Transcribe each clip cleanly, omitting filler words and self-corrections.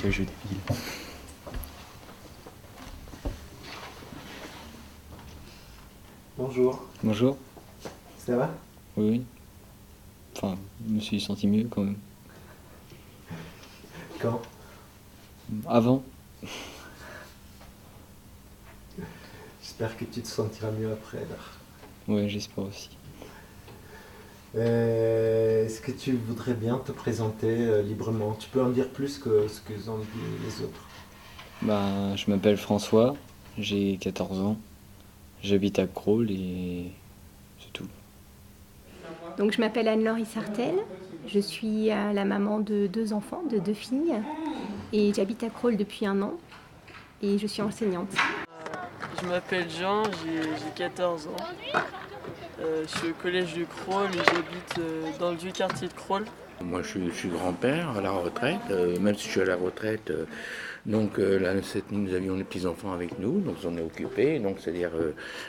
ce jeu débile. Bonjour. Bonjour. Ça va? Oui, oui. Enfin, je me suis senti mieux quand même. Quand? Avant. J'espère que tu te sentiras mieux après alors. Ouais, j'espère aussi. Est-ce que tu voudrais bien te présenter librement? Tu peux en dire plus que ce que ont dit les autres. Bah, je m'appelle François, j'ai 14 ans, j'habite à Crolles et c'est tout. Donc je m'appelle Anne-Laure Sartel, je suis la maman de 2 enfants, de 2 filles, et j'habite à Crolles depuis 1 an et je suis enseignante. Je m'appelle Jean, j'ai 14 ans. Je suis au collège de Crolles et j'habite dans le vieux quartier de Crolles. Moi je suis grand-père à la retraite, même si je suis à la retraite, donc là cette nuit nous avions les petits-enfants avec nous, donc on est occupés, donc c'est-à-dire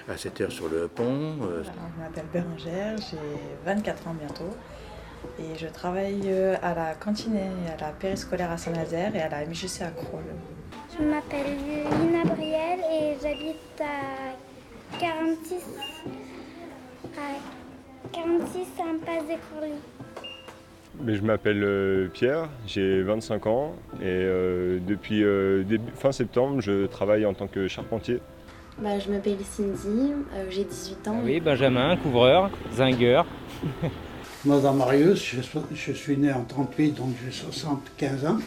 à 7h sur le pont. Je m'appelle Bérangère, j'ai 24 ans bientôt et je travaille à la cantine et à la périscolaire à Saint-Nazaire et à la MJC à Crolles. Je m'appelle Lina Brielle et j'habite à 46 impasse des Courlis. Mais je m'appelle Pierre, j'ai 25 ans et depuis fin septembre, je travaille en tant que charpentier. Je m'appelle Cindy, j'ai 18 ans. Oui, Benjamin, couvreur, zingueur. Madame Marius, je suis né en 38, donc j'ai 75 ans.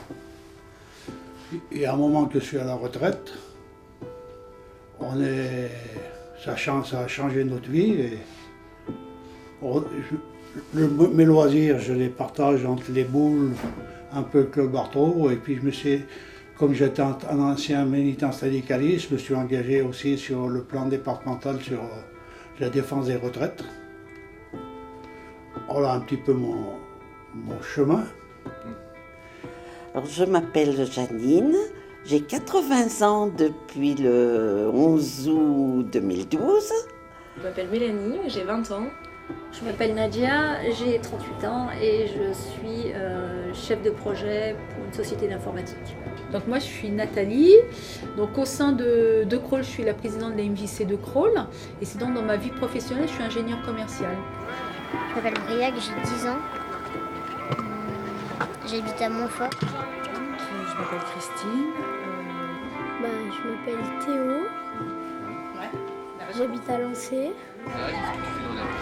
Et à un moment que je suis à la retraite, ça a changé notre vie. Et mes loisirs, je les partage entre les boules, un peu le club Arthro, et puis comme j'étais un ancien militant syndicaliste, je me suis engagé aussi sur le plan départemental sur la défense des retraites. Voilà un petit peu mon chemin. Alors, je m'appelle Janine, j'ai 80 ans depuis le 11 août 2012. Je m'appelle Mélanie, j'ai 20 ans. Je m'appelle Nadia, j'ai 38 ans et je suis chef de projet pour une société d'informatique. Donc moi je suis Nathalie, donc au sein de Crolles, je suis la présidente de la MJC de Crolles et sinon dans ma vie professionnelle je suis ingénieure commerciale. Je m'appelle Briac, j'ai 10 ans, j'habite à Montfort. Je m'appelle Christine. Je m'appelle Théo, j'habite à Lancé.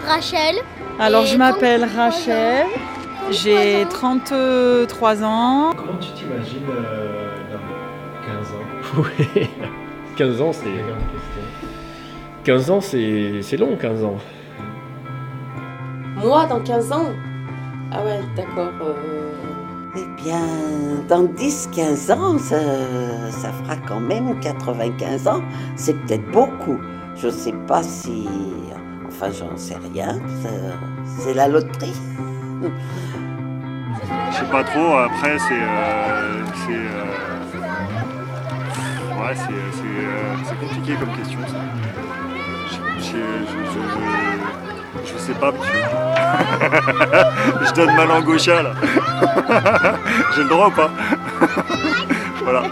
Rachel. Alors je m'appelle Rachel, j'ai 33 ans. Comment tu t'imagines dans 15 ans? Oui, 15 ans c'est... 15 ans c'est long, 15 ans. Moi, dans 15 ans? Ah ouais, d'accord. Eh bien, dans 10-15 ans, ça fera quand même 95 ans. C'est peut-être beaucoup. Je ne sais pas si... Enfin, j'en sais rien. C'est la loterie. Je sais pas trop. Après, c'est compliqué comme question, ça. Je sais pas, monsieur. Je donne ma langue au chat, là. J'ai le droit ou pas? Voilà.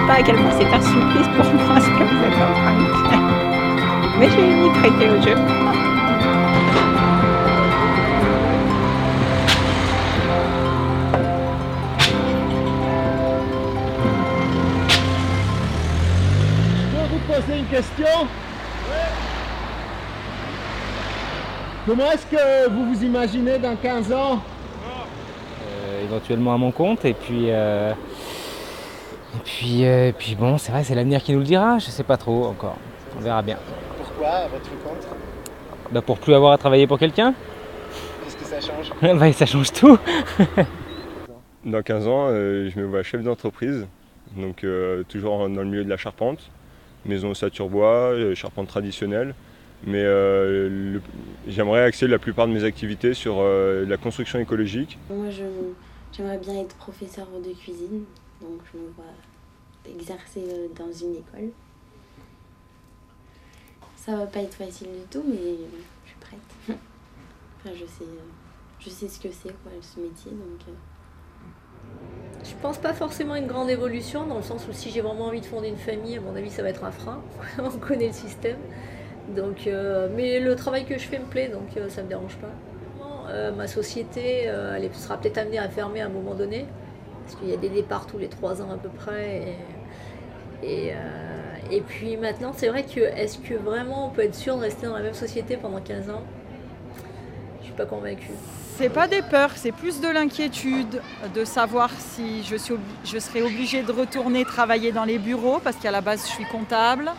Pas à quel point c'est un surprise pour moi ce que vous êtes en train de faire. Mais je vais vous prêter au jeu. question? Comment est-ce que vous vous imaginez dans 15 ans? Éventuellement à mon compte et puis bon, c'est vrai, c'est l'avenir qui nous le dira, je sais pas trop encore, on verra bien. Pourquoi à votre compte? Bah pour plus avoir à travailler pour quelqu'un. Qu'est-ce que ça change? Bah ça change tout. Dans 15 ans, je me vois chef d'entreprise, donc toujours dans le milieu de la charpente, maison ossature bois, charpente traditionnelle, mais j'aimerais axer la plupart de mes activités sur la construction écologique. Moi, j'aimerais bien être professeur de cuisine, donc je me vois exercer dans une école. Ça va pas être facile du tout, mais je suis prête. Enfin, je sais ce que c'est, quoi, ce métier, donc... Je pense pas forcément à une grande évolution, dans le sens où si j'ai vraiment envie de fonder une famille, à mon avis, ça va être un frein. On connaît le système. Donc, mais le travail que je fais me plaît, donc ça me dérange pas. Ma société, elle sera peut-être amenée à fermer à un moment donné, parce qu'il y a des départs tous les 3 ans à peu près. Et puis maintenant, c'est vrai que est-ce que vraiment on peut être sûr de rester dans la même société pendant 15 ans? Je suis pas convaincue. C'est pas des peurs, c'est plus de l'inquiétude de savoir si je serai obligée de retourner travailler dans les bureaux, parce qu'à la base je suis comptable.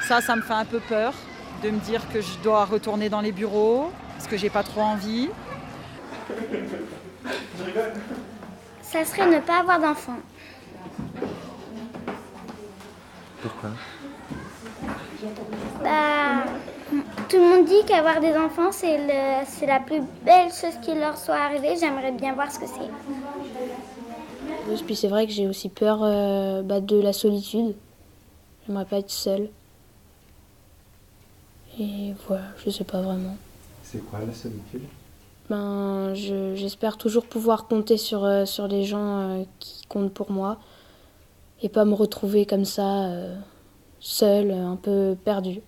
Ça me fait un peu peur de me dire que je dois retourner dans les bureaux, parce que j'ai pas trop envie. Ça serait ne pas avoir d'enfants. Pourquoi? Bah, tout le monde dit qu'avoir des enfants, c'est la plus belle chose qui leur soit arrivée. J'aimerais bien voir ce que c'est. Oui, puis c'est vrai que j'ai aussi peur de la solitude. J'aimerais pas être seule. Et voilà, je sais pas vraiment. C'est quoi la solitude? J'espère toujours pouvoir compter sur les gens qui comptent pour moi et pas me retrouver comme ça, seule, un peu perdue.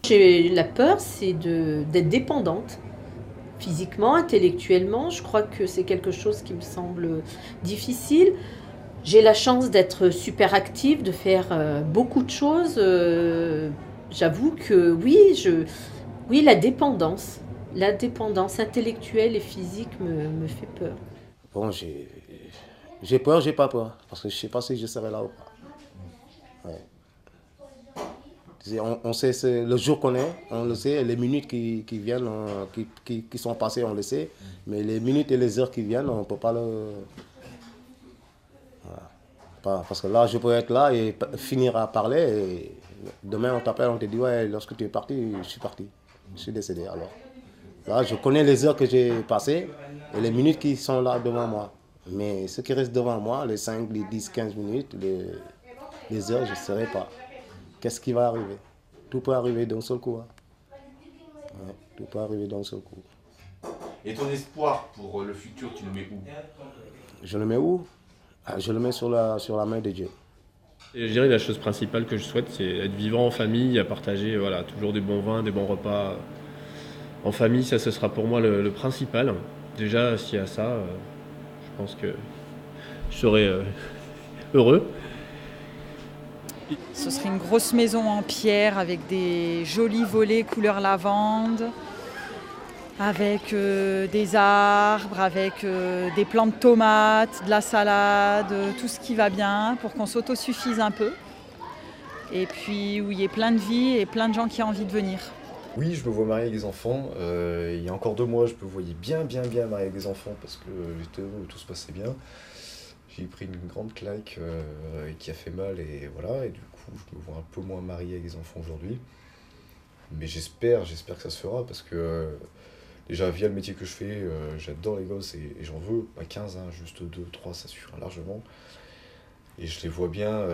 La peur, c'est d'être dépendante, physiquement, intellectuellement. Je crois que c'est quelque chose qui me semble difficile. J'ai la chance d'être super active, de faire beaucoup de choses. J'avoue que oui, la dépendance intellectuelle et physique me fait peur. Bon, j'ai peur, j'ai pas peur, parce que je sais pas si je serai là ou pas. Ouais. On sait le jour qu'on est, on le sait, les minutes qui viennent, qui sont passées, on le sait, mais les minutes et les heures qui viennent, on ne peut pas le... Voilà. Parce que là, je peux être là et finir à parler, et demain on t'appelle, on te dit, ouais, lorsque tu es parti, je suis parti, je suis décédé. Alors là, je connais les heures que j'ai passées et les minutes qui sont là devant moi. Mais ce qui reste devant moi, les 5, les 10, 15 minutes, les heures, je ne saurais pas. Qu'est-ce qui va arriver? Tout peut arriver d'un seul coup. Hein. Ouais, tout peut arriver d'un seul coup. Et ton espoir pour le futur, tu le mets où? Je le mets où? Je le mets sur la main de Dieu. Et je dirais la chose principale que je souhaite, c'est être vivant en famille, à partager toujours des bons vins, des bons repas. En famille, ça ce sera pour moi le principal. Déjà, s'il y a ça, je pense que je serai heureux. Ce serait une grosse maison en pierre avec des jolis volets couleur lavande, avec des arbres, avec des plants de tomates, de la salade, tout ce qui va bien pour qu'on s'autosuffise un peu. Et puis où il y ait plein de vie et plein de gens qui ont envie de venir. Oui, je me vois marier avec des enfants. Il y a encore 2 mois, je me voyais bien marier avec des enfants parce que j'étais heureux, tout se passait bien. J'ai pris une grande claque qui a fait mal et voilà. Et du coup, je me vois un peu moins marié avec des enfants aujourd'hui. Mais j'espère que ça se fera parce que déjà, via le métier que je fais, j'adore les gosses et j'en veux pas 15, hein, juste 2, 3, ça suffira largement. Et je les vois bien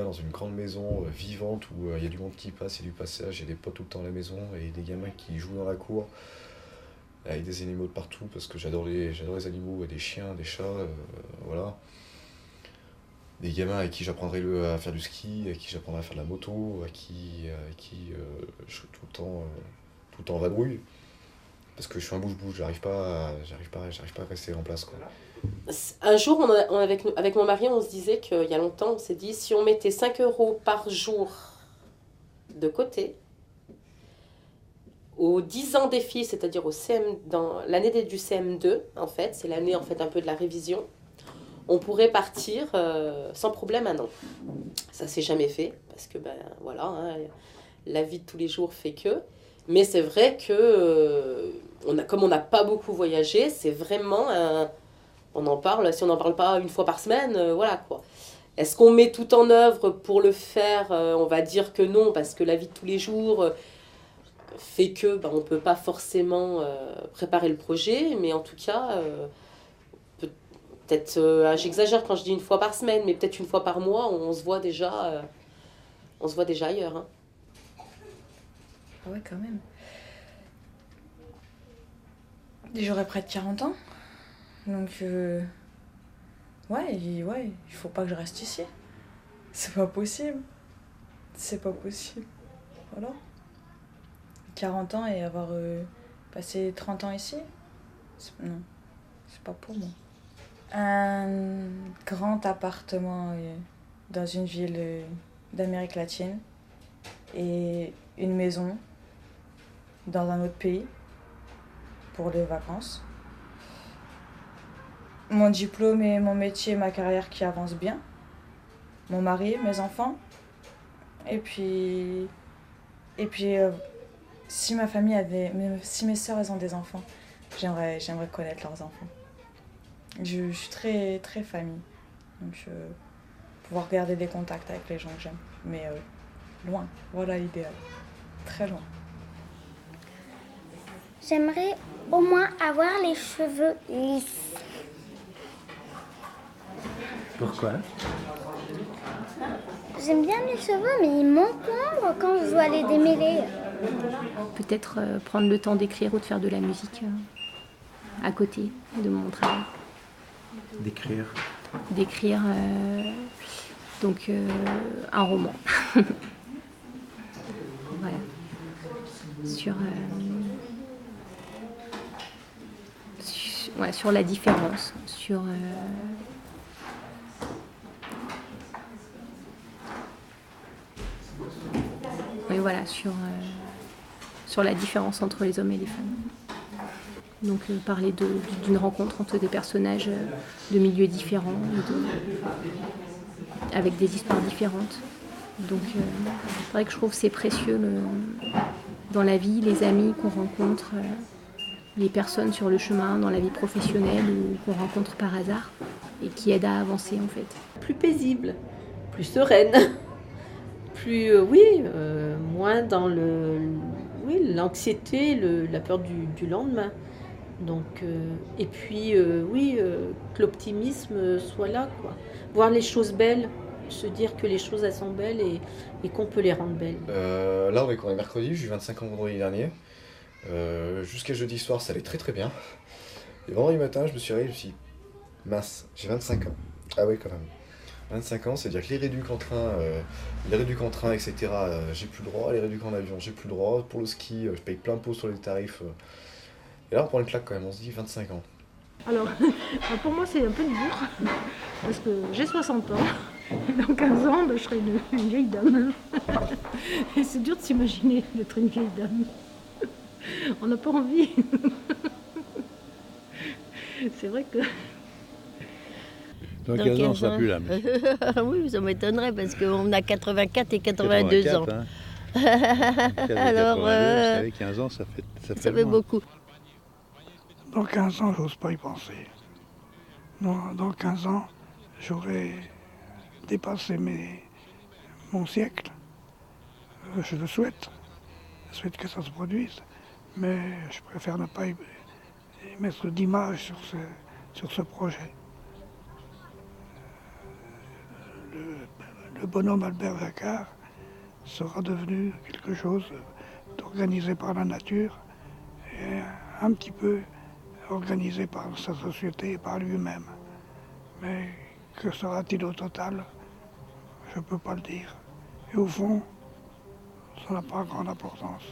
dans une grande maison vivante où il y a du monde qui passe, il y a du passage, il y a des potes tout le temps à la maison et des gamins qui jouent dans la cour avec des animaux de partout parce que j'adore les animaux, des chiens, des chats, voilà. Des gamins avec qui j'apprendrai à faire du ski, avec qui j'apprendrai à faire de la moto, avec qui je suis tout le temps vadrouille. parce que je suis un bouge-bouge, j'arrive pas à rester en place, quoi. Un jour, avec mon mari, on se disait qu'il y a longtemps, on s'est dit, si on mettait 5 € par jour de côté, aux 10 ans des filles, c'est-à-dire dans l'année du CM2, en fait, c'est l'année en fait un peu de la révision, on pourrait partir sans problème un an. Ça s'est jamais fait, parce que voilà, hein, la vie de tous les jours fait que. Mais c'est vrai que, comme on n'a pas beaucoup voyagé, c'est vraiment on en parle, si on n'en parle pas une fois par semaine, voilà quoi. Est-ce qu'on met tout en œuvre pour le faire? On va dire que non, parce que la vie de tous les jours fait que on ne peut pas forcément préparer le projet, mais en tout cas, peut-être, j'exagère quand je dis une fois par semaine, mais peut-être une fois par mois, on se voit déjà ailleurs. Hein. Ah ouais, quand même. J'aurais près de 40 ans. Donc, ouais, il faut pas que je reste ici. C'est pas possible. C'est pas possible. Voilà. 40 ans et avoir passé 30 ans ici, non, c'est pas pour moi. Un grand appartement dans une ville d'Amérique latine et une maison dans un autre pays pour les vacances. Mon diplôme et mon métier, ma carrière qui avance bien. Mon mari, mes enfants. Et puis si ma famille si mes sœurs elles ont des enfants, j'aimerais connaître leurs enfants. Je suis très très famille, donc pouvoir garder des contacts avec les gens que j'aime, mais loin, voilà l'idéal, très loin. J'aimerais au moins avoir les cheveux lisses. Pourquoi? J'aime bien mes cheveux, mais ils m'encombrent quand je dois les démêler. Peut-être prendre le temps d'écrire ou de faire de la musique à côté de mon travail. D'écrire? D'écrire donc un roman. Voilà. Sur la différence, oui, voilà, sur la différence entre les hommes et les femmes. Donc parler d'une rencontre entre des personnages de milieux différents, avec des histoires différentes. Donc c'est vrai que je trouve que c'est précieux dans la vie, les amis qu'on rencontre, les personnes sur le chemin, dans la vie professionnelle ou qu'on rencontre par hasard et qui aident à avancer en fait. Plus paisible, plus sereine. Plus, moins dans l'anxiété, la peur du lendemain. Donc, et puis, que l'optimisme soit là, quoi. Voir les choses belles, se dire que les choses elles sont belles et qu'on peut les rendre belles. Là, on est mercredi, j'ai eu 25 ans vendredi dernier. Jusqu'à jeudi soir, ça allait très très bien. Et vendredi matin, je me suis réveillé, je me suis dit, mince, j'ai 25 ans. Ah oui, quand même. 25 ans, c'est-à-dire que les réducs en train, etc., j'ai plus le droit. Les réducs en avion, j'ai plus le droit. Pour le ski, je paye plein pot sur les tarifs. Et là, on prend une claque quand même, on se dit 25 ans. Alors, pour moi, c'est un peu dur, parce que j'ai 60 ans. Et dans 15 ans, je serai une vieille dame. Et c'est dur de s'imaginer d'être une vieille dame. On n'a pas envie. C'est vrai que... Dans 15 ans, on ne sera plus là. Oui, ça m'étonnerait parce qu'on a 84 et 82 ans. Hein. Alors, 82, vous savez, 15 ans, ça fait beaucoup. Dans 15 ans, j'ose pas y penser. Dans 15 ans, j'aurai dépassé mon siècle. Je le souhaite. Je souhaite que ça se produise. Mais je préfère ne pas y mettre d'image sur ce projet. Le bonhomme Albert Jacquard sera devenu quelque chose d'organisé par la nature et un petit peu organisé par sa société et par lui-même. Mais que sera-t-il au total? Je ne peux pas le dire. Et au fond, ça n'a pas grande importance.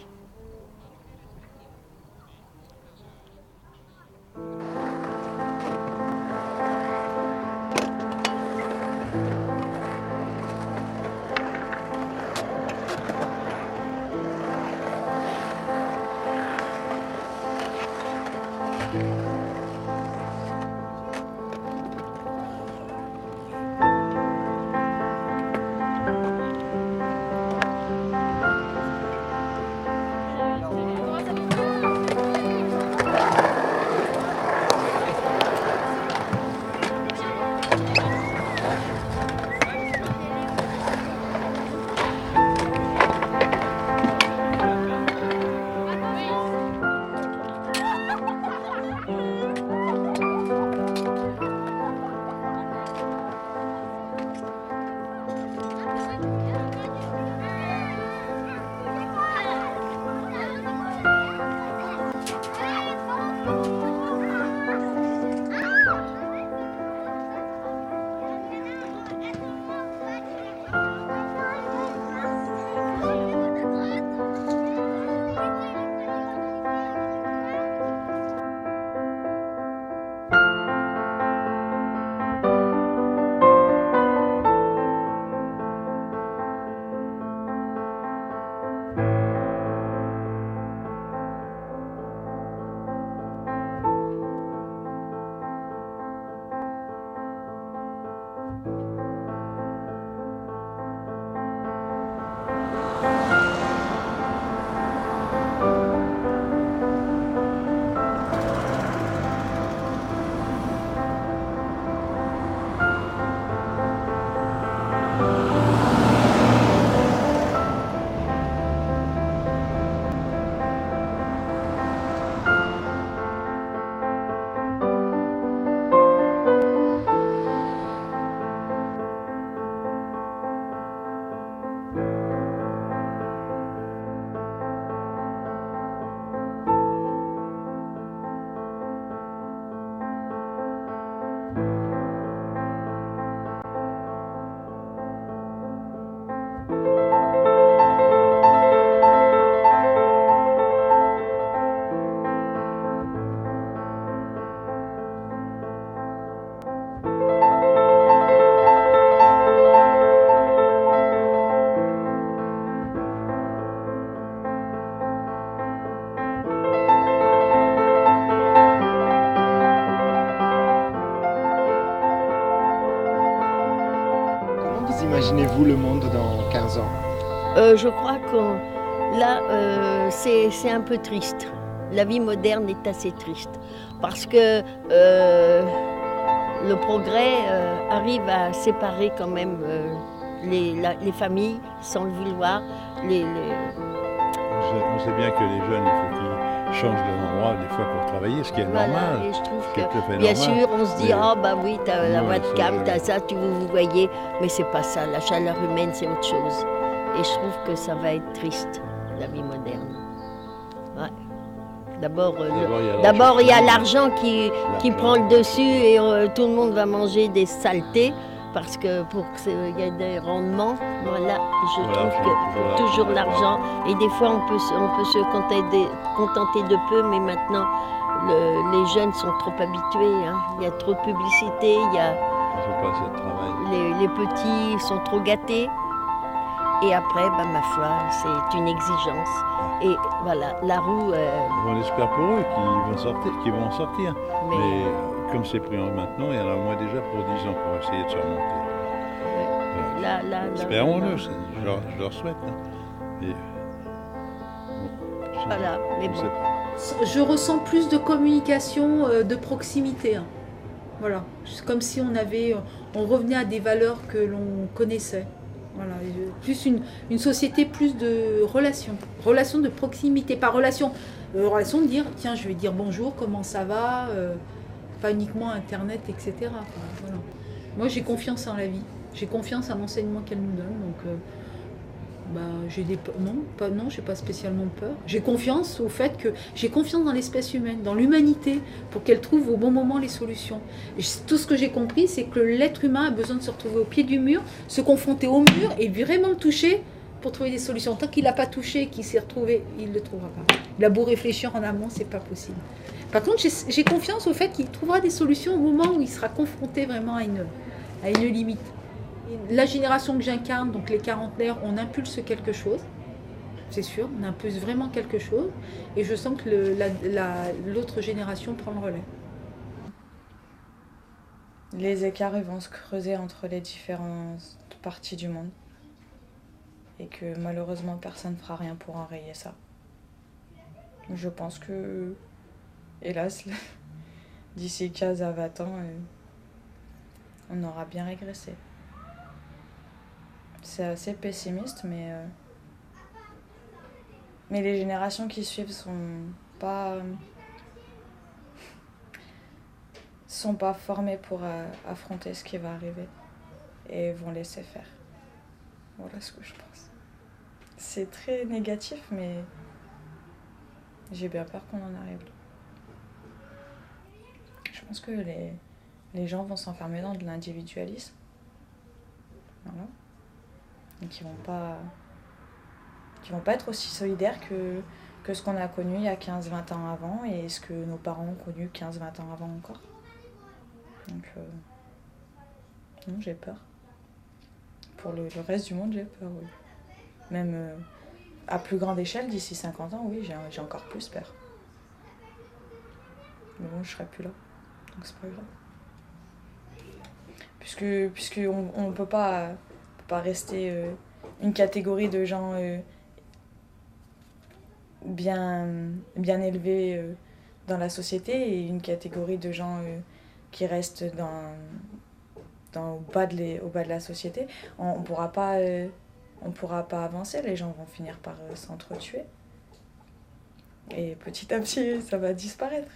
Imaginez-vous le monde dans 15 ans? Je crois que là, c'est un peu triste. La vie moderne est assez triste parce que le progrès arrive à séparer quand même les familles sans le vouloir. On sait bien que les jeunes, il faut qu'ils changent d'endroit des fois pour travailler, ce qui est normal. Et je trouve que, bien sûr, on se dit, ah bah oui, t'as la webcam, t'as ça, vous voyez, mais c'est pas ça. La chaleur humaine, c'est autre chose. Et je trouve que ça va être triste, la vie moderne. Ouais. D'abord, il y a l'argent qui prend le dessus et tout le monde va manger des saletés parce que pour qu'il y ait des rendements, voilà, je trouve que toujours l'argent. Et des fois, on peut se contenter de peu, mais maintenant, les jeunes sont trop habitués. Hein. Il y a trop de publicité, les petits sont trop gâtés. Et après, bah, ma foi, c'est une exigence. Et voilà, la roue... On espère pour eux qu'ils vont sortir. Mais comme c'est pris en maintenant, il y en a au moins déjà pour 10 ans pour essayer de surmonter. Espérons-le, je leur souhaite. Hein. Et, voilà, mais bon. Je ressens plus de communication, de proximité. Hein. Voilà, c'est comme si on revenait à des valeurs que l'on connaissait. Voilà, plus une société, plus de relations de proximité, pas relation de dire, tiens, je vais dire bonjour, comment ça va, pas uniquement Internet, etc. Enfin, voilà. Moi, j'ai confiance en la vie, j'ai confiance à l'enseignement qu'elle nous donne, donc j'ai j'ai pas spécialement peur. J'ai confiance au fait que j'ai confiance dans l'espèce humaine, dans l'humanité, pour qu'elle trouve au bon moment les solutions. Et tout ce que j'ai compris, c'est que l'être humain a besoin de se retrouver au pied du mur, se confronter au mur et vraiment le toucher pour trouver des solutions. Tant qu'il n'a pas touché, qu'il s'est retrouvé, il ne le trouvera pas. Il a beau réfléchir en amont, c'est pas possible. Par contre, j'ai confiance au fait qu'il trouvera des solutions au moment où il sera confronté vraiment à une limite. La génération que j'incarne, donc les quarantenaires, on impulse quelque chose. c'est sûr, on impose vraiment quelque chose et je sens que l'autre génération prend le relais. Les écarts ils vont se creuser entre les différentes parties du monde et que malheureusement personne ne fera rien pour enrayer ça. Je pense que, hélas, d'ici 15 à 20 ans, on aura bien régressé. C'est assez pessimiste, mais les générations qui suivent sont pas formées pour affronter ce qui va arriver et vont laisser faire. Voilà ce que je pense. C'est très négatif, mais j'ai bien peur qu'on en arrive là. Je pense que les gens vont s'enfermer dans de l'individualisme. Voilà. Et qui vont pas être aussi solidaires que ce qu'on a connu il y a 15-20 ans avant et ce que nos parents ont connu 15-20 ans avant encore. Donc, non, j'ai peur. Pour le reste du monde, j'ai peur, oui. Même à plus grande échelle, d'ici 50 ans, oui, j'ai encore plus peur. Mais bon, je serai plus là. Donc c'est pas grave. Puisqu'on ne peut pas rester une catégorie de gens bien élevés dans la société et une catégorie de gens qui restent au bas de la société. On pourra pas avancer, les gens vont finir par s'entretuer. Et petit à petit, ça va disparaître.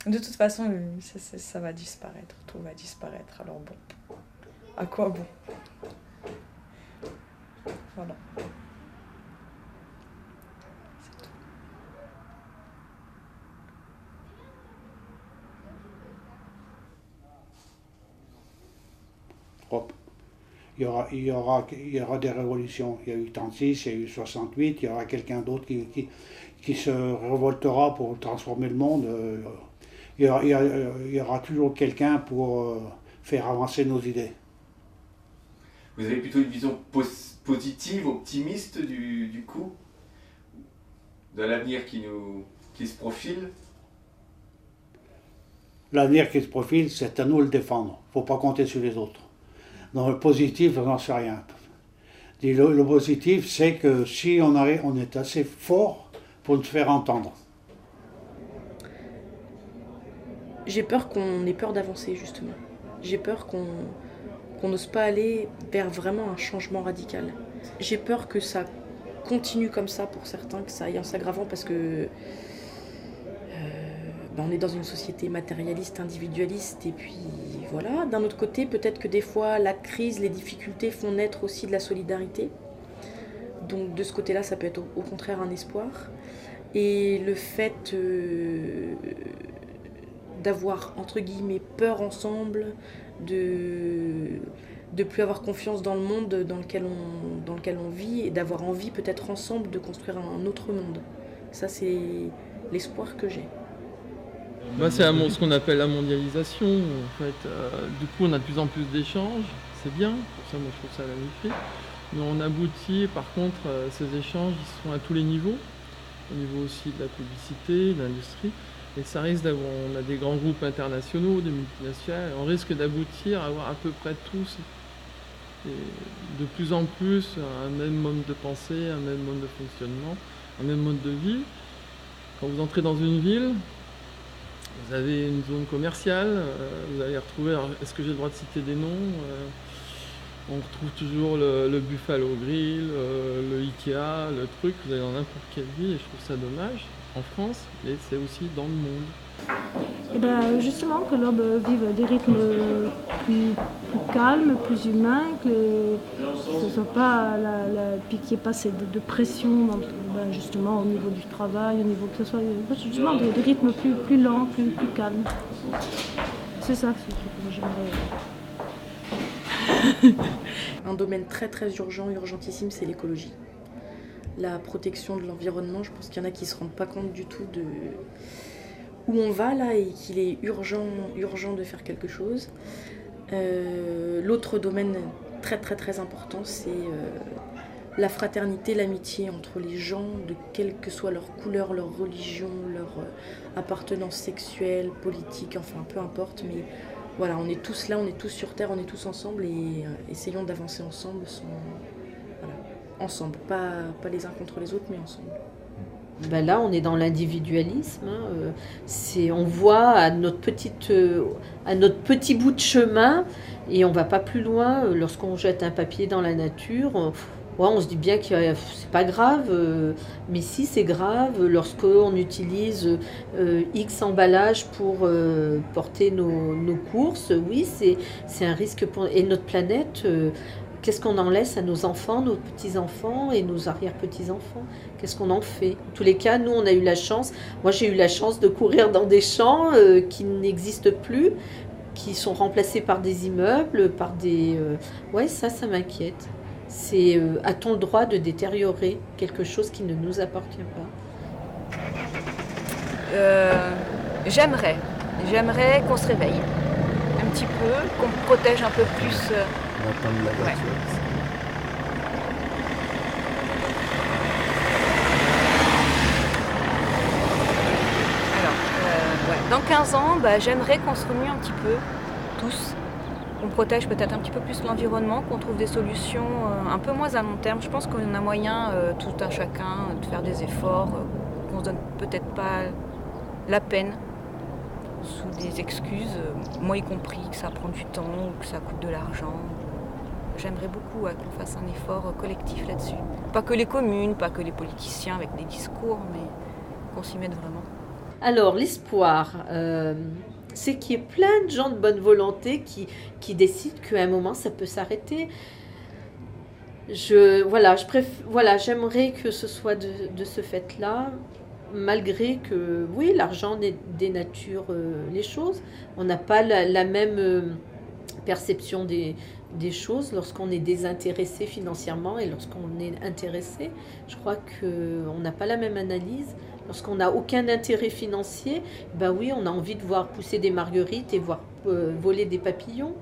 De toute façon, ça va disparaître, tout va disparaître. Alors bon, à quoi bon? Voilà. C'est tout. Hop. Il y aura des révolutions. Il y a eu 36, il y a eu 68, il y aura quelqu'un d'autre qui se révoltera pour transformer le monde. Il y aura toujours quelqu'un pour faire avancer nos idées. Vous avez plutôt une vision positive, optimiste du coup, de l'avenir qui se profile? L'avenir qui se profile, c'est à nous de le défendre. Il ne faut pas compter sur les autres. Dans le positif, on n'en sait rien. Le positif, c'est que si on est assez fort pour nous faire entendre. J'ai peur qu'on ait peur d'avancer, justement. J'ai peur qu'on n'ose pas aller vers vraiment un changement radical. J'ai peur que ça continue comme ça pour certains, que ça aille en s'aggravant parce que on est dans une société matérialiste, individualiste, et puis voilà. D'un autre côté, peut-être que des fois, la crise, les difficultés font naître aussi de la solidarité. Donc de ce côté-là, ça peut être au contraire un espoir. Et le fait d'avoir, entre guillemets, peur ensemble, de plus avoir confiance dans le monde dans lequel on vit, et d'avoir envie peut-être ensemble de construire un autre monde. Ça, c'est l'espoir que j'ai. C'est ce qu'on appelle la mondialisation. En fait. Du coup, on a de plus en plus d'échanges, c'est bien, pour ça moi je trouve ça magnifique. Mais on aboutit, par contre, ces échanges ils sont à tous les niveaux, au niveau aussi de la publicité, de l'industrie. Et ça risque d'avoir, on a des grands groupes internationaux, des multinationales, on risque d'aboutir à avoir à peu près tous, et de plus en plus, un même mode de pensée, un même mode de fonctionnement, un même mode de vie. Quand vous entrez dans une ville, vous avez une zone commerciale, vous allez retrouver, alors est-ce que j'ai le droit de citer des noms? On retrouve toujours le Buffalo Grill, le Ikea, le truc, vous allez dans n'importe quelle ville et je trouve ça dommage en France, mais c'est aussi dans le monde. Et ben justement que l'homme vive des rythmes plus calmes, plus humains, que ce ne soit pas puis qu'il n'y ait pas de pression justement au niveau du travail, au niveau que ce soit justement des rythmes plus lents, plus calmes. C'est ça ce que j'aimerais. Un domaine très très urgent, urgentissime, c'est l'écologie. La protection de l'environnement, je pense qu'il y en a qui ne se rendent pas compte du tout de où on va là et qu'il est urgent de faire quelque chose. L'autre domaine très très très important, c'est la fraternité, l'amitié entre les gens, de quelle que soit leur couleur, leur religion, leur appartenance sexuelle, politique, enfin peu importe, mais voilà, on est tous là, on est tous sur Terre, on est tous ensemble et essayons d'avancer ensemble, ensemble, pas les uns contre les autres, mais ensemble. Ben là, on est dans l'individualisme. On voit à notre petit bout de chemin, et on va pas plus loin. Lorsqu'on jette un papier dans la nature, on se dit bien que c'est pas grave, mais si c'est grave, lorsqu'on utilise X emballages pour porter nos courses, oui, c'est un risque pour... Et notre planète... Qu'est-ce qu'on en laisse à nos enfants, nos petits-enfants et nos arrière-petits-enfants? Qu'est-ce qu'on en fait? En tous les cas, nous, on a eu la chance. Moi, j'ai eu la chance de courir dans des champs qui n'existent plus, qui sont remplacés par des immeubles, par des... Ouais, ça m'inquiète. A-t-on le droit de détériorer quelque chose qui ne nous appartient pas? J'aimerais qu'on se réveille un petit peu, qu'on protège un peu plus... Ouais. Dans 15 ans, j'aimerais qu'on se remue un petit peu, tous, qu'on protège peut-être un petit peu plus l'environnement, qu'on trouve des solutions un peu moins à long terme. Je pense qu'on a moyen, tout un chacun, de faire des efforts, qu'on se donne peut-être pas la peine, sous des excuses, moi y compris, que ça prend du temps ou que ça coûte de l'argent. J'aimerais beaucoup qu'on fasse un effort collectif là-dessus. Pas que les communes, pas que les politiciens avec des discours, mais qu'on s'y mette vraiment. Alors, l'espoir, c'est qu'il y ait plein de gens de bonne volonté qui décident qu'à un moment, ça peut s'arrêter. J'aimerais que ce soit de ce fait-là, malgré que, oui, l'argent dénature les choses. On n'a pas la même perception des choses lorsqu'on est désintéressé financièrement et lorsqu'on est intéressé. Je crois qu'on n'a pas la même analyse. Lorsqu'on n'a aucun intérêt financier, oui, on a envie de voir pousser des marguerites et voir voler des papillons.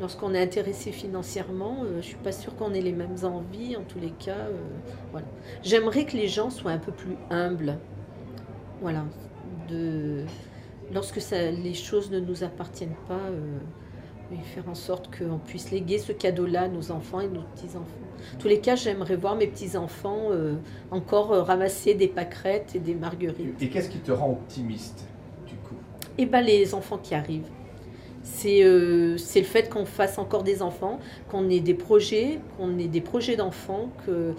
Lorsqu'on est intéressé financièrement, je ne suis pas sûre qu'on ait les mêmes envies. En tous les cas, voilà. J'aimerais que les gens soient un peu plus humbles. Voilà. Lorsque les choses ne nous appartiennent pas, faire en sorte qu'on puisse léguer ce cadeau-là à nos enfants et nos petits-enfants. En tous les cas, j'aimerais voir mes petits-enfants encore ramasser des pâquerettes et des marguerites. Et qu'est-ce qui te rend optimiste, du coup? Les enfants qui arrivent. C'est le fait qu'on fasse encore des enfants, qu'on ait des projets d'enfants, qu'il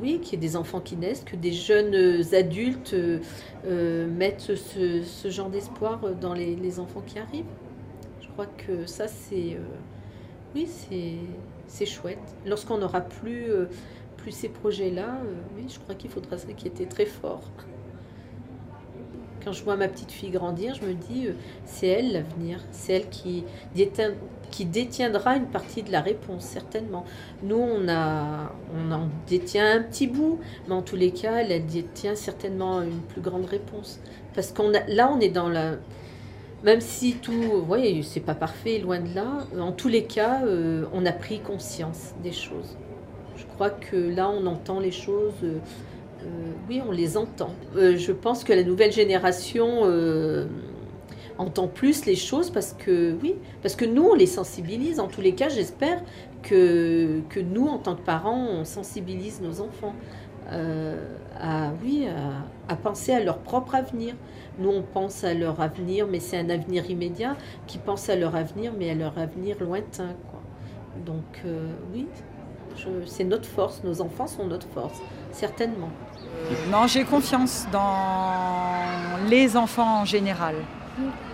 y ait des enfants qui naissent, que des jeunes adultes mettent ce genre d'espoir dans les enfants qui arrivent. Je crois que ça, c'est chouette. Lorsqu'on n'aura plus ces projets-là, je crois qu'il faudra s'inquiéter très fort. Quand je vois ma petite fille grandir, je me dis, c'est elle l'avenir. C'est elle qui détiendra une partie de la réponse, certainement. Nous, on en détient un petit bout, mais en tous les cas, elle détient certainement une plus grande réponse. Parce on est dans la... Même si tout, c'est pas parfait, loin de là, en tous les cas, on a pris conscience des choses. Je crois que là, on entend les choses, on les entend. Je pense que la nouvelle génération entend plus les choses parce que nous, on les sensibilise. En tous les cas, j'espère que nous, en tant que parents, on sensibilise nos enfants à penser à leur propre avenir. Nous, on pense à leur avenir, mais c'est un avenir immédiat, qui pense à leur avenir, mais à leur avenir lointain, quoi. Donc, c'est notre force. Nos enfants sont notre force, certainement. Non, j'ai confiance dans les enfants en général.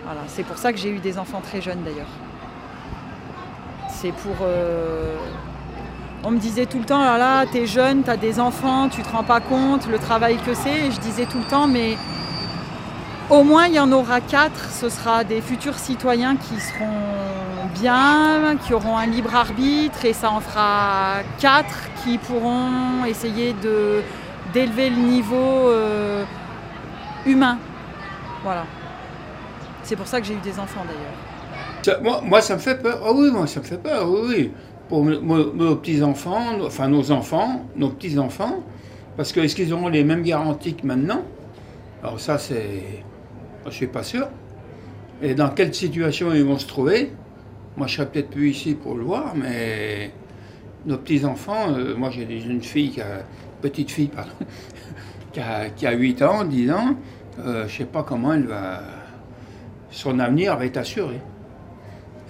Voilà, c'est pour ça que j'ai eu des enfants très jeunes, d'ailleurs. C'est pour... On me disait tout le temps, là, t'es jeune, t'as des enfants, tu te rends pas compte, le travail que c'est. Et je disais tout le temps, mais... Au moins, il y en aura 4, ce sera des futurs citoyens qui seront bien, qui auront un libre arbitre, et ça en fera 4 qui pourront essayer d'élever le niveau humain. Voilà. C'est pour ça que j'ai eu des enfants d'ailleurs. Moi, ça me fait peur. Ah oui, moi, ça me fait peur, oui. pour nos petits-enfants, enfin nos enfants, nos petits-enfants, parce que est-ce qu'ils auront les mêmes garanties que maintenant? Alors ça, je ne suis pas sûr. Et dans quelle situation ils vont se trouver? Moi, je serais peut-être plus ici pour le voir, mais nos petits-enfants, moi j'ai une fille, petite fille, pardon, qui a 8 ans, 10 ans, je ne sais pas comment son avenir va être assuré.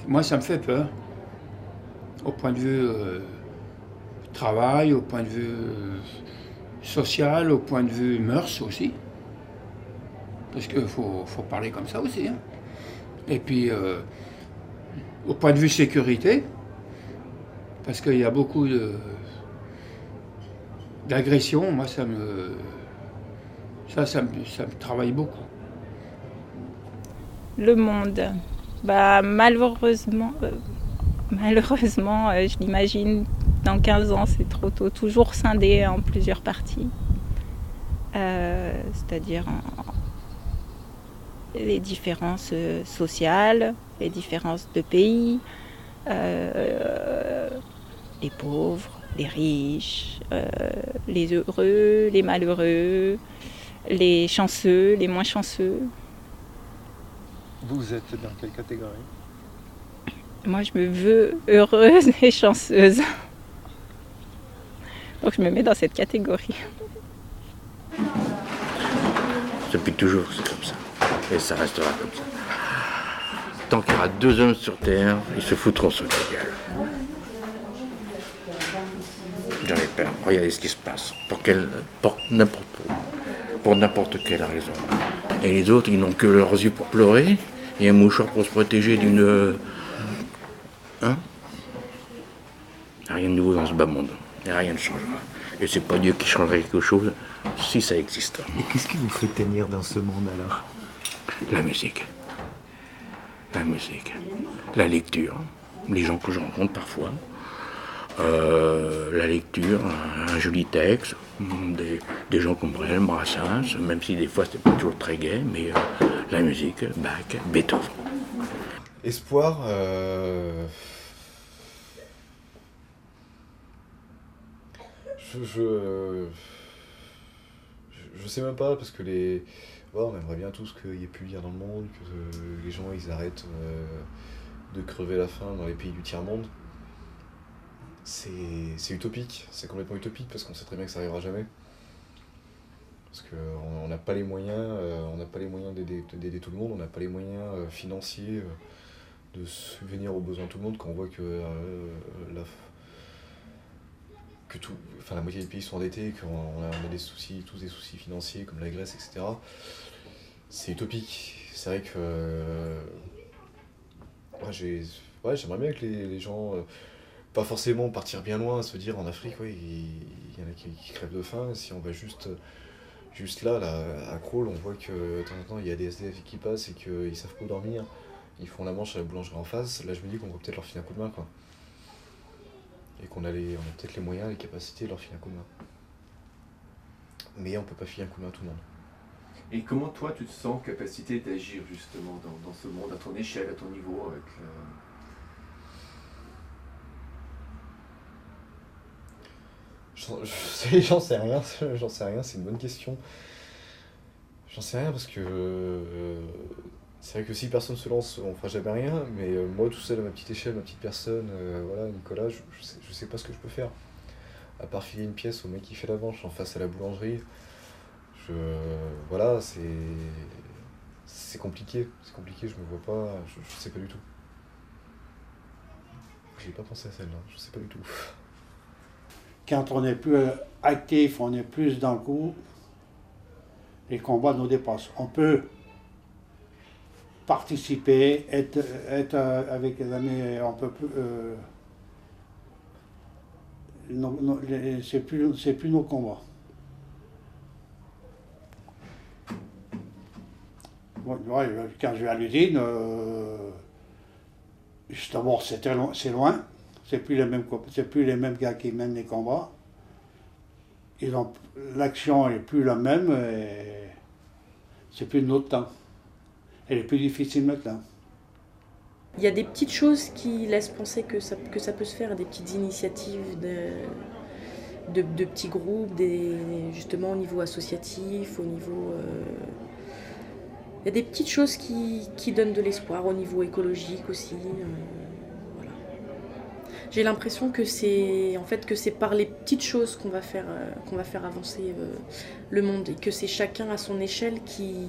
Moi, ça me fait peur. Au point de vue travail, au point de vue social, au point de vue mœurs aussi. Parce qu'il faut parler comme ça aussi. Hein. Et puis, au point de vue sécurité, parce qu'il y a beaucoup d'agressions, moi ça me travaille beaucoup. Le monde, malheureusement, je l'imagine, dans 15 ans, c'est trop tôt, toujours scindé en plusieurs parties. C'est-à-dire les différences sociales, les différences de pays, les pauvres, les riches, les heureux, les malheureux, les chanceux, les moins chanceux. Vous êtes dans quelle catégorie? Moi, je me veux heureuse et chanceuse. Donc, je me mets dans cette catégorie. Depuis toujours, c'est comme ça. Et ça restera comme ça. Tant qu'il y aura 2 hommes sur Terre, ils se foutront sur la gueule. J'en ai peur. Regardez ce qui se passe. Pour n'importe quelle raison. Et les autres, ils n'ont que leurs yeux pour pleurer et un mouchoir pour se protéger d'une... Hein? Rien de nouveau dans ce bas monde. Et rien ne changera. Et c'est pas Dieu qui changerait quelque chose si ça existe. Et qu'est-ce qui vous fait tenir dans ce monde alors? La musique. La musique. La lecture. Les gens que je rencontre parfois. La lecture, un joli texte, des gens comme Brel, Brassens, même si des fois c'était pas toujours très gai, mais la musique, Bach, Beethoven. Espoir, je sais même pas, parce que on aimerait bien tous qu'il n'y ait plus de guerre dans le monde, que les gens ils arrêtent de crever la faim dans les pays du tiers-monde. C'est utopique, c'est complètement utopique parce qu'on sait très bien que ça n'arrivera jamais. Parce qu'on n'a pas les moyens, d'aider tout le monde, on n'a pas les moyens financiers de subvenir aux besoins de tout le monde quand on voit que la moitié des pays sont endettés, qu'on a tous des soucis financiers comme la Grèce, etc. C'est utopique. C'est vrai que j'aimerais bien que les gens, pas forcément partir bien loin, se dire en Afrique, il y en a qui crèvent de faim. Si on va juste là, à Crolles, on voit que de temps en temps il y a des SDF qui passent et qu'ils savent pas où dormir. Ils font la manche à la boulangerie en face. Là, je me dis qu'on peut peut-être leur filer un coup de main, quoi. Et qu'on a peut-être les moyens, les capacités de leur filer un coup de main. Mais on peut pas filer un coup de main à tout le monde. Et comment toi tu te sens en capacité d'agir justement dans ce monde, à ton échelle, à ton niveau avec J'en sais rien, c'est une bonne question. J'en sais rien parce que c'est vrai que si personne se lance, on fera jamais rien, mais moi tout seul à ma petite échelle, ma petite personne, Nicolas, je sais pas ce que je peux faire. À part filer une pièce au mec qui fait la manche en face à la boulangerie, c'est compliqué, je me vois pas, je sais pas du tout. J'ai pas pensé à celle-là, je sais pas du tout. Quand on est plus actif, on est plus dans le coup, les combats nous dépassent. On peut participer, être avec les amis, on peut plus... c'est plus nos combats. Ouais, quand je vais à l'usine, d'abord c'est loin, c'est plus les mêmes gars qui mènent les combats. L'action est plus la même, et c'est plus de notre temps. Elle est plus difficile maintenant. il y a des petites choses qui laissent penser que ça peut se faire, des petites initiatives de petits groupes, justement au niveau associatif, au niveau... il y a des petites choses qui donnent de l'espoir, au niveau écologique aussi. Voilà. J'ai l'impression que c'est par les petites choses qu'on va faire avancer le monde, et que c'est chacun à son échelle qui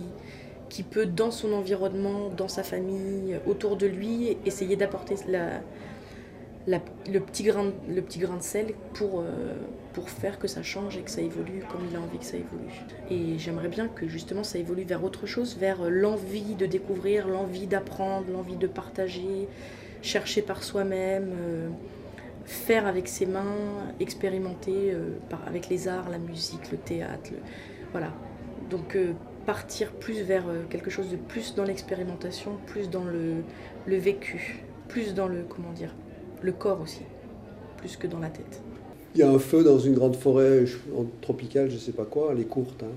peut, dans son environnement, dans sa famille, autour de lui, essayer d'apporter le petit grain de sel pour faire que ça change et que ça évolue comme il a envie que ça évolue. Et j'aimerais bien que justement ça évolue vers autre chose, vers l'envie de découvrir, l'envie d'apprendre, l'envie de partager, chercher par soi-même, faire avec ses mains, expérimenter avec les arts, la musique, le théâtre. Voilà. Donc partir plus vers quelque chose de plus dans l'expérimentation, plus dans le vécu, plus dans le corps aussi, plus que dans la tête. Il y a un feu dans une grande forêt tropicale, je ne sais pas quoi, elle est courte. Hein.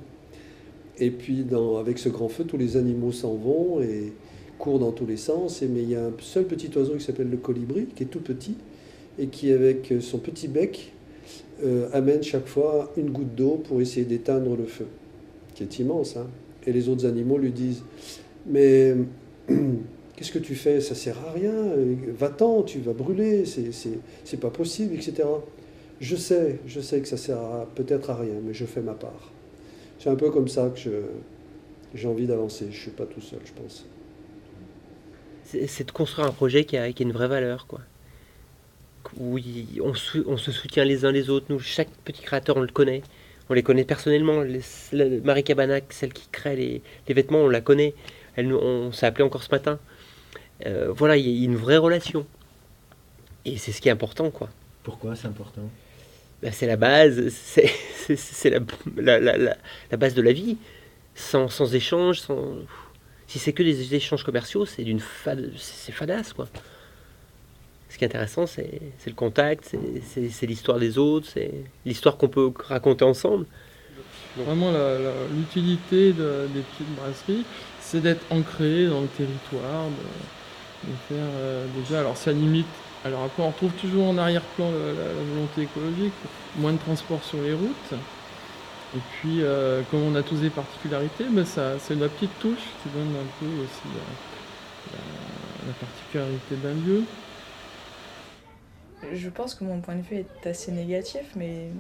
Et puis avec ce grand feu, tous les animaux s'en vont et courent dans tous les sens. Mais il y a un seul petit oiseau qui s'appelle le colibri, qui est tout petit, et qui, avec son petit bec, amène chaque fois une goutte d'eau pour essayer d'éteindre le feu, qui est immense. Hein. Et les autres animaux lui disent « Mais qu'est-ce que tu fais? Ça sert à rien, va-t'en, tu vas brûler, c'est pas possible, etc. » Je sais que ça sert peut-être à rien, mais je fais ma part. C'est un peu comme ça que j'ai envie d'avancer. Je ne suis pas tout seul, je pense. C'est de construire un projet qui a une vraie valeur, quoi. Où on se soutient les uns les autres. Nous, chaque petit créateur, on le connaît. On les connaît personnellement. Marie Cabanac, celle qui crée les vêtements, on la connaît. On s'est appelé encore ce matin. Voilà, il y a une vraie relation. Et c'est ce qui est important, quoi. Pourquoi c'est important? C'est la base, c'est la base de la vie. Sans échange, si c'est que des échanges commerciaux, c'est fadasse, quoi. Ce qui est intéressant, c'est le contact, c'est l'histoire des autres, c'est l'histoire qu'on peut raconter ensemble. Vraiment, l'utilité des petites brasseries, c'est d'être ancré dans le territoire, de faire déjà, alors ça limite. Alors après, on retrouve toujours en arrière-plan la volonté écologique, moins de transport sur les routes. Et puis, comme on a tous des particularités, c'est la petite touche qui donne un peu aussi la particularité d'un lieu. Je pense que mon point de vue est assez négatif, mais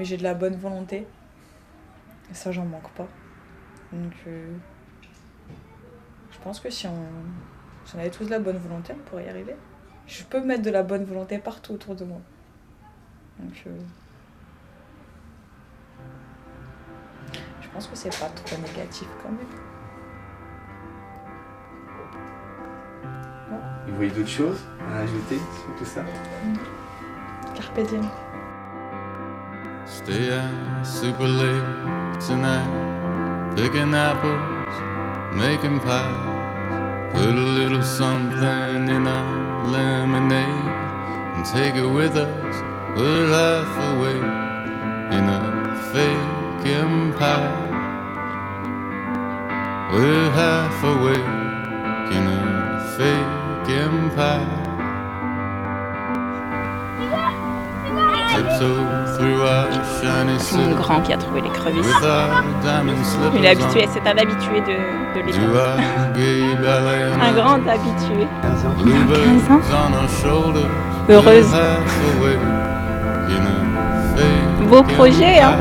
j'ai de la bonne volonté. Et ça, j'en manque pas. Donc, je pense que si on avait tous de la bonne volonté, on pourrait y arriver. Je peux mettre de la bonne volonté partout autour de moi. Donc, je pense que c'est pas trop négatif quand même. Ouais. Vous voyez d'autres choses à ajouter sur tout ça? Carpe diem. Stay out super late tonight, picking apples, making pies. Put a little something in our lemonade and take it with us. We're half awake in a fake empire. We're half awake in a fake empire. C'est mon grand qui a trouvé les crevisses. Il est habitué, c'est un habitué de l'école. Un grand habitué. 15 ans. Heureuse. Beau projet, hein.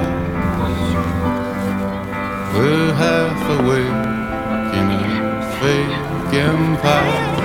We're half awake in a fake empire.